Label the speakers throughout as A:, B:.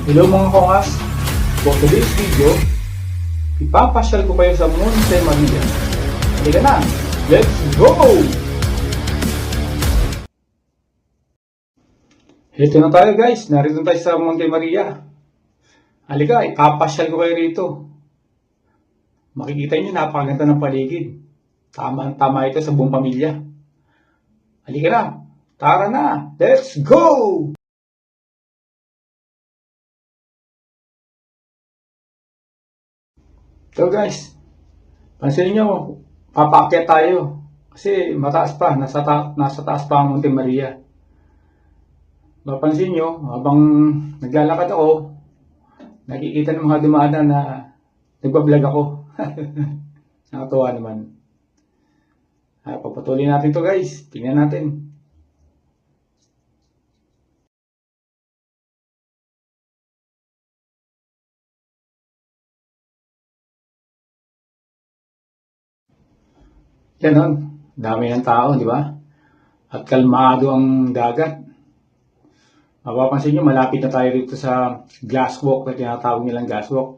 A: Hello mga kongas! For today's video, ipapasyal ko kayo sa Monte Maria. Halika na! Let's go! Ito na tayo guys, narito tayo sa Monte Maria. Halika, ipapasyal ko kayo rito. Makikita nyo, napakaganda ng paligid. Tama ito sa buong pamilya. Halika na! Tara na! Let's go! So guys, pansin nyo, papaakyat tayo. Kasi mataas pa, nasa taas pa ang Monte Maria. Mapansin nyo, habang naglalakad ako, nakikita ng mga dumadaan na nagbablog ako. Nakatuwa naman. Papatuloy natin to guys, tingnan natin. Yan o, dami ng tao, di ba? At kalmado ang dagat. Mapapansin nyo, malapit na tayo dito sa glass walk na tinatawag nilang glass walk.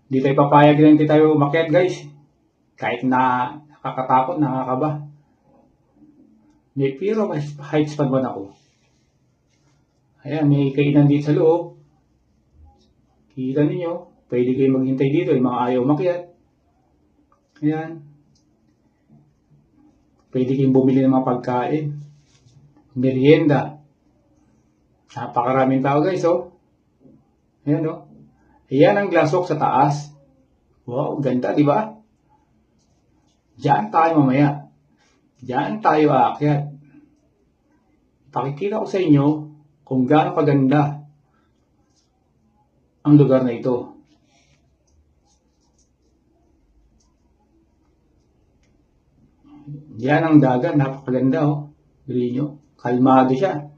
A: Di tayo papayag na hindi tayo umakyat guys. Kahit na nakakatakot, nakakaba. Pero may height span ba ako? Ayan, may kainan dito sa loob. Kita ninyo, pwede kayo maghintay dito, yung mga ayaw umakyat. Ayan. Pwede kayong bumili ng mga pagkain. Merienda. Napakaraming tao guys, oh. Ayan, oh. Ayan ang glass walk sa taas. Wow, ganda, di ba? Diyan tayo mamaya. Diyan tayo aakyat. Pakikita ko sa inyo kung gaano kaganda ang lugar na ito. Yan ang dagat, napakaganda oh. Bili nyo, kalmado siya.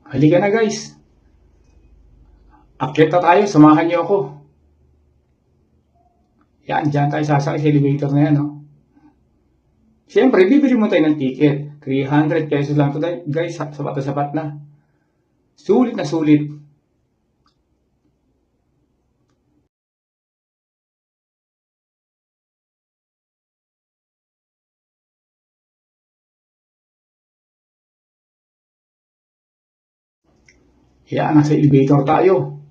A: Halika na guys. Akyat na tayo, samahan niyo ako. Yan, dyan tayo sasakay sa elevator na yan, oh. Siyempre, bibili mo tayo ng ticket. 300 pesos lang ito guys, sapat na. Sulit na sulit. Yan, nasa elevator tayo.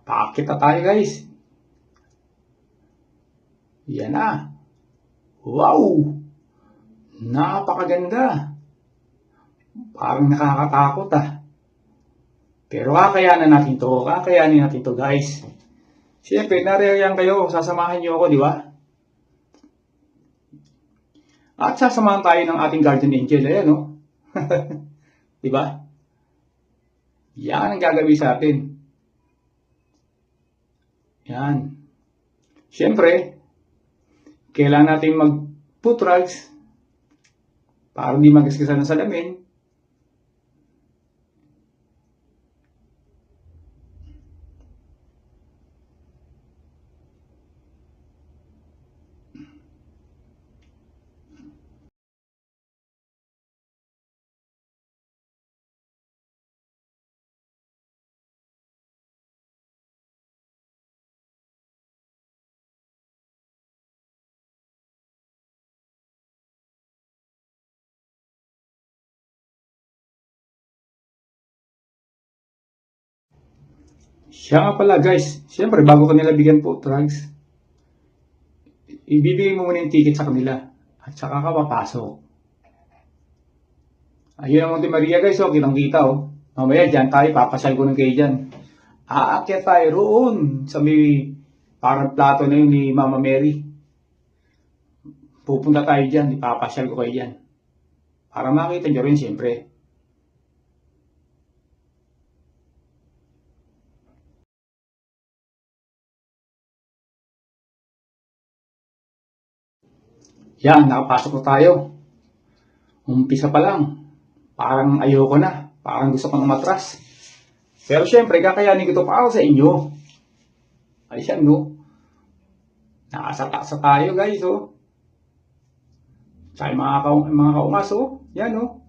A: Paakyat na tayo guys. Yan na. Wow! Napakaganda. Parang nakakatakot ah. Pero kakayanin natin to guys. Siyempre, nariyan kayo, sasamahan niyo ako, di ba? At sasamahan tayo ng ating guardian angel, ayan no? Di ba? Yan ang gagawin sa atin. Yan. Siyempre, kailangan natin mag-foot rugs para hindi magaskasan ng salamin. Siya nga pala guys, siyempre bago kanila bigyan po drugs, ibibigay mo muna yung ticket sa kanila at saka ka papasok. Ayun ang Monte Maria guys, oh, kitang kita oh. Mamaya dyan tayo, papasyal ko ng kayo dyan. Aakyat tayo roon sa may parang plato na yun ni Mama Mary. Pupunta tayo dyan, ipapasyal ko kayo dyan. Para makita nyo rin siyempre. Yan, nakapasok na tayo. Umpisa pa lang. Parang ayoko na. Parang gusto ko na matras. Pero syempre, kakayanin ko ito para sa inyo. Ay siya, no? Nakasata tayo, guys, oh. Sa mga kaungas, oh. Yan, oh.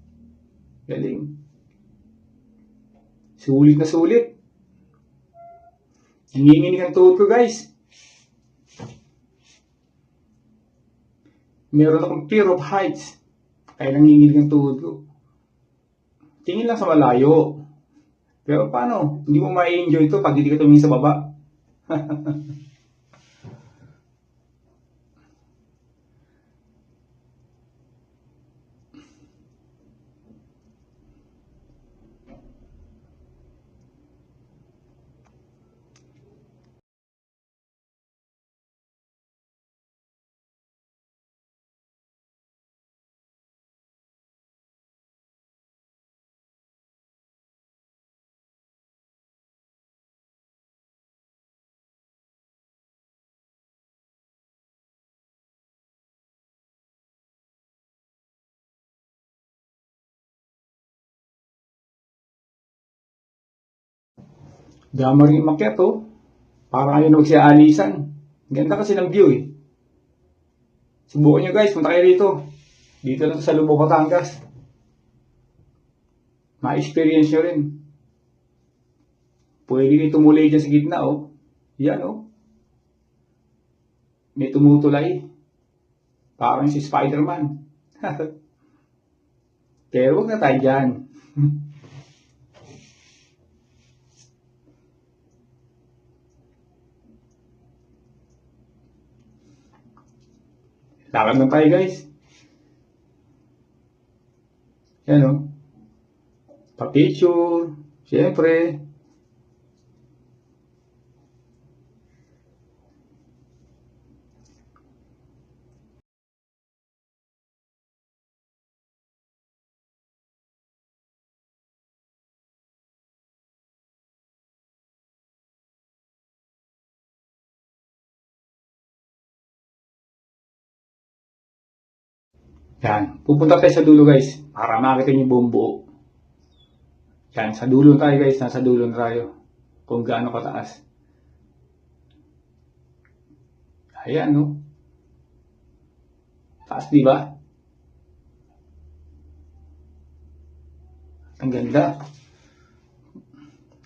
A: Galing. Sulit na sulit. Nanginginig ang tuhod ko, guys. Meron akong fear of heights. Kaya nanginginig ang tuhod ko. Tingin lang sa malayo. Pero paano? Hindi mo ma-enjoy ito pag hindi ka tumingin sa baba. Dama rin umakyat, oh. Parang ayaw na magsialisan. Ganda kasi ng view, eh. Subukan nyo, guys. Punta kayo dito. Dito lang sa Lubao, Batangas. Ma-experience nyo rin. Pwede rin tumulay dyan sa gitna, oh. Yan, oh. May tumutulay. Parang si Spider-Man. Pero huwag na tayo dyan. Lakad na tayo, guys. Yan, oh. Pa-picture. Siyempre. Yan. Pupunta tayo sa dulo, guys. Para makita niyo yung buong buo. Yan. Sa dulo tayo, guys. Nasa dulo na tayo. Kung gaano kataas. Ayan, no? Taas, di ba? Ang ganda.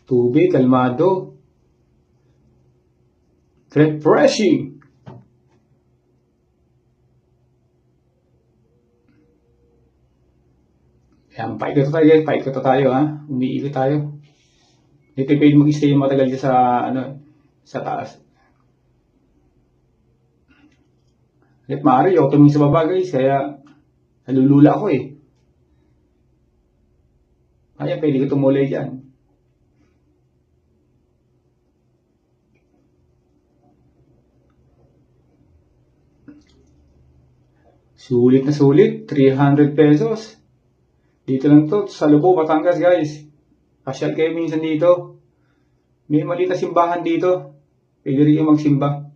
A: Tubig, kalmado. Refreshing. Yan, paikot tayo, guys. Paikot tayo, ha? Umiikot tayo. Dito pwede mag-stay matagal dyan sa, sa taas. At maaari, ako tumingin sa baba, guys. Kaya, nalulula ako, eh. Kaya, pwede ko tumulay dyan. Sulit na sulit. 300 pesos. Dito lang to, sa Lubao, Batangas, guys. Pasyal kayo minsan dito. May maliit na simbahan dito. Pwede rin yung magsimba.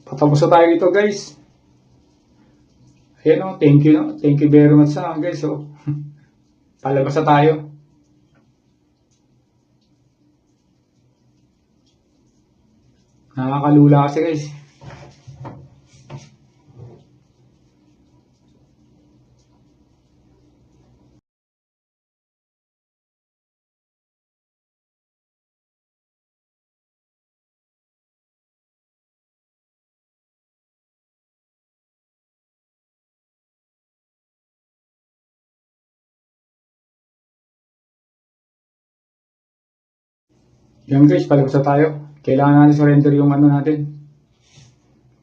A: Patapos na tayo dito guys. Ayan o, thank you no. Thank you very much sa guys o. Palabas na tayo. Nakakalula kasi guys. Yan guys, palabas na tayo. Kailangan natin surrender yung ano natin.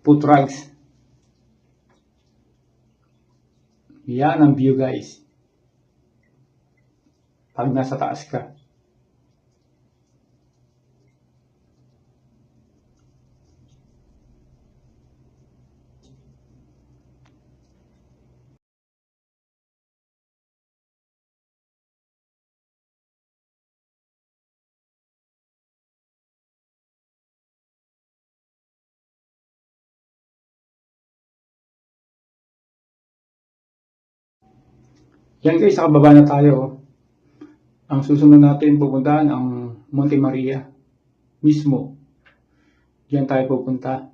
A: Put rugs. Yan ang view guys. Pag nasa taas ka. Yan guys, nakababa na tayo. Ang susunod natin pupuntahan ang Monte Maria mismo. Diyan tayo pupunta.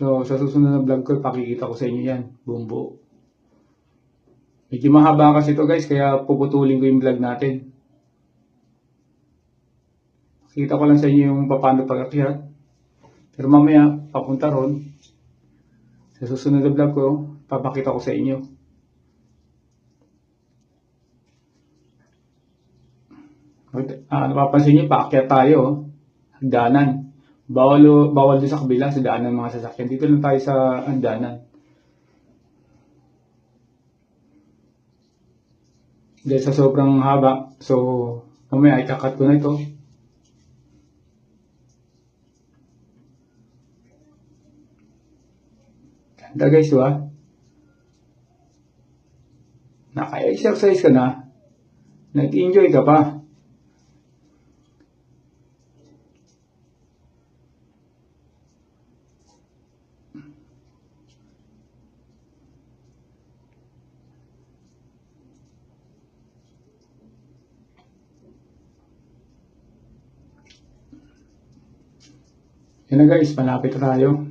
A: So, sa susunod na vlog ko, pakikita ko sa inyo yan. Buong buo. Medyo mahaba kasi ito guys, kaya puputulin ko yung vlog natin. Pakita ko lang sa inyo yung paano pag-akyat. Pero mamaya, papunta ron. Sa susunod na vlog ko, papakita ko sa inyo. Napapansin nyo, paakyat tayo. Hagdanan. Bawal din sa kabila sa daanan ng mga sasakyan. Dito lang tayo sa hagdanan. Dahil sa sobrang haba. So, mamaya ikakat ko na ito. Ganda guys, diba? Naka-exercise ka na. Nag-enjoy ka pa. Yan na guys, malapit na tayo.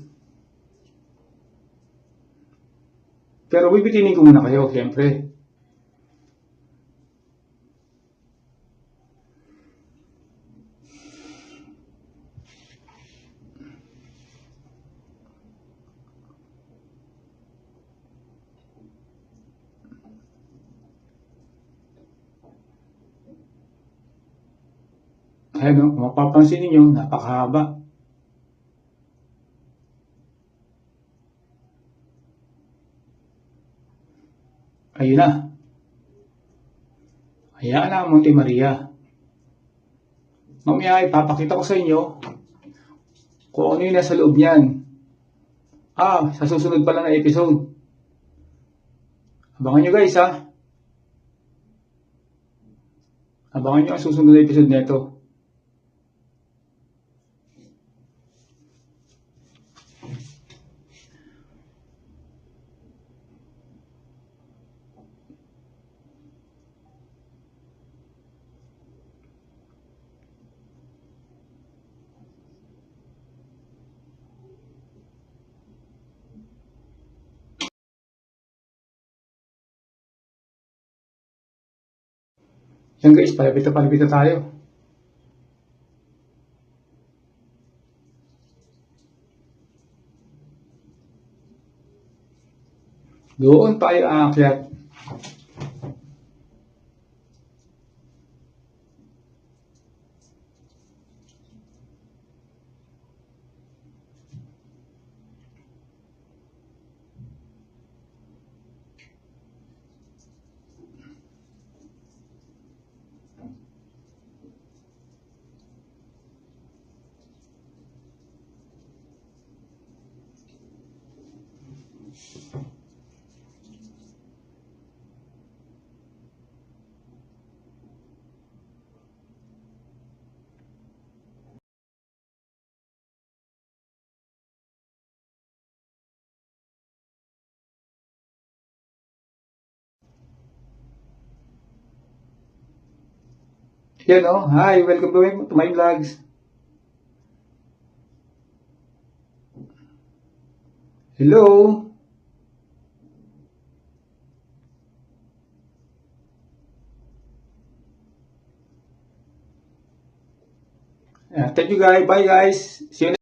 A: Pero bibitinin ko muna kayo, siyempre. Ayan o, mapapansin ninyo, napakahaba. Ayun na. Ayan na, Monte Maria. Mamaya ipapakita ko sa inyo kung ano yung nasa loob niyan. Sa susunod pala na episode. Abangan nyo guys ha. Abangan nyo ang susunod na episode nito. Yan guys, palapit na tayo. Doon tayo aakyat. Yan oh. Hi, welcome to my vlogs. Hello. Thank you guys. Bye guys. See you